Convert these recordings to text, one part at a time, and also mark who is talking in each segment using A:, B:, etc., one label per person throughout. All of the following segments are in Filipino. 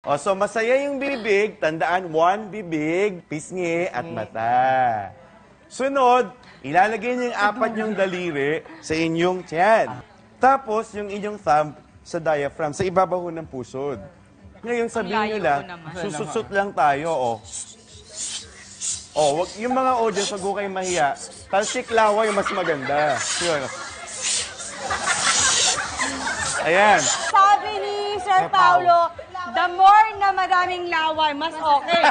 A: O, so masaya yung bibig. Tandaan, one bibig, pisngi, at mata. Sunod, ilalagay niyo yung apat niyong daliri sa inyong tiyan. Tapos, yung inyong thumb sa diaphragm, sa ibabaw ng pusod. Ngayon, sabihin niyo lang, susut lang tayo, o. O, wag, yung mga audience, wag ko kayo mahiya. Talsik laway, mas maganda. Yun. Ayan.
B: Sabi ni Sir Paulo, the more na maraming laway, mas okay.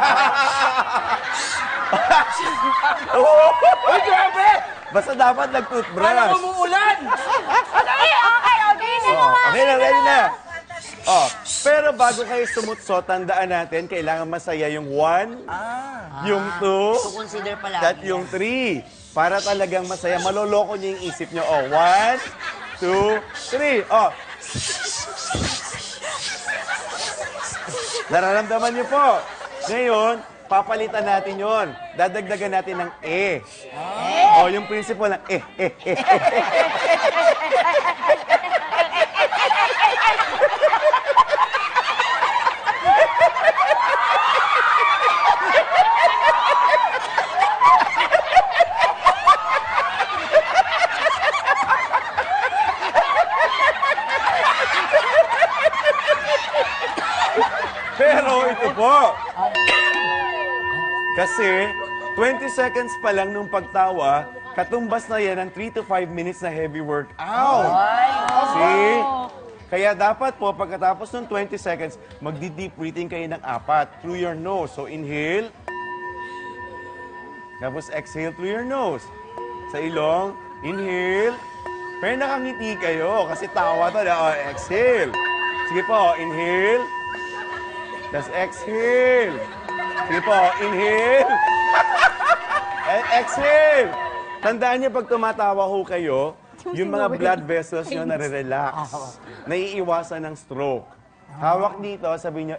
C: Ay, grabe!
A: Basta dapat nag-toothbrush.
C: Parang umuulan!
B: Okay, okay na nga.
A: Okay na, ready na. Oh, pero bago kayo sumutso, tandaan natin, kailangan masaya yung 1, yung 2,
D: So, consider pala.
A: at yung 3. Para talagang masaya, maloloko niyo yung isip niyo. Oh, 1, 2, 3. Oh. Nararamdaman niyo po. Ngayon, papalitan natin yon. Dadagdagan natin ng e. Oh, yung principle ng Pero ito po. Kasi 20 seconds pa lang nung pagtawa, katumbas na yan ng 3 to 5 minutes na heavy workout. See? Kaya dapat po, pagkatapos ng 20 seconds, magdi-deep breathing kayo ng 4 through your nose. So inhale. Tapos exhale through your nose. Sa ilong, inhale. Pero nakangiti kayo kasi tawa to. Oh, exhale. Sige po, inhale. Tapos exhale. Sige po, inhale. Exhale. Tandaan niyo pag tumatawa ho kayo, yung mga blood vessels nyo nare-relax. Naiiwasan ng stroke. Hawak dito, sabihin nyo,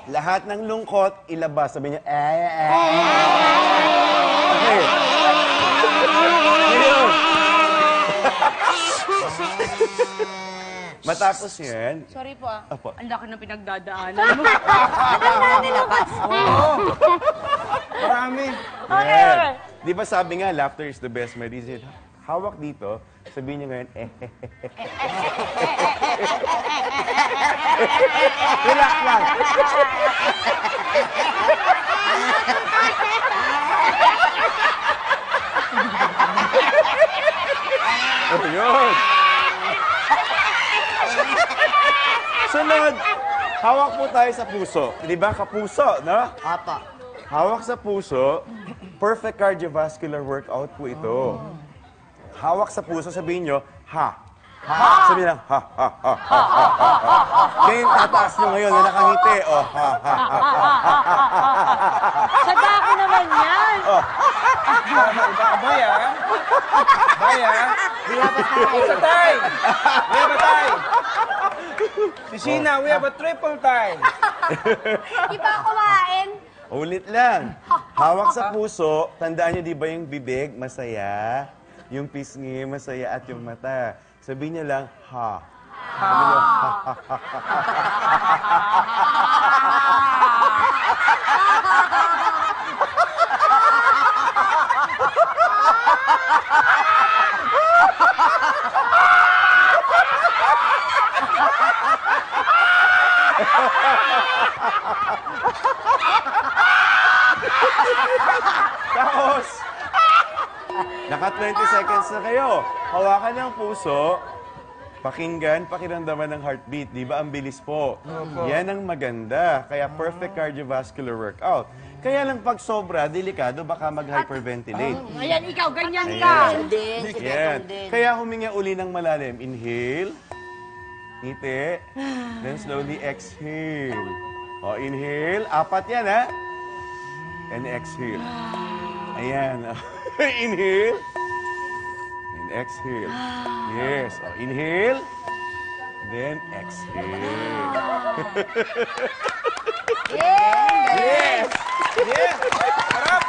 A: Lahat ng lungkot, ilabas. Sabihin nyo, Okay. Ngayon. Matapos yan.
B: Sorry po ah.
A: Apo.
B: Ang laki ng pinagdadaanan mo.
C: Marami.
A: Yan. Di ba sabi nga, laughter is the best medicine? Hawak dito, sabihin niyo ngayon, Relax lang. Oh, yun. Sunod, hawak po tayo sa puso. Di ba, kapuso, no?
D: Apa.
A: Hawak sa puso, perfect cardiovascular workout po ito. Hawak sa puso, sabihin nyo, ha. Sabihin lang, ha, ha, ha, ha, ha, ha, ha. Kaya yung tataas nyo ngayon na nakangiti, oh, ha, ha, ha, ha, ha, ha.
B: Sa dako naman yan.
C: Boy, ah. Boy, ah. It's a tie. We have a tie. Si Sheena, we have a triple tie.
B: Di ba kumain?
A: Ulit lang. Hawak sa puso, tandaan nyo, di ba yung bibig, masaya? Yung pisngi, masaya, at yung mata. Sabihin niya lang, ha. Sabihin niyo, ha, ha, ha, ha. Tapos, naka 20 seconds na kayo. Hawakan ng puso, pakinggan, pakiramdaman ng heartbeat. Di ba ang bilis po? Yan ang maganda. Kaya perfect cardiovascular workout. Kaya lang pag sobra, delikado, baka mag-hyperventilate.
B: Ayan, ikaw, ganyan ka.
D: Din. Si
A: Yan.
D: Betong din.
A: Kaya huminga uli ng malalim. Inhale. Ngiti. Then slowly exhale. O, inhale. 4 yan, ha? And exhale. Ayan. Inhale. And exhale. Yes. O, inhale. Then exhale.
B: Yay!
A: Yes!
C: Yes. Harap.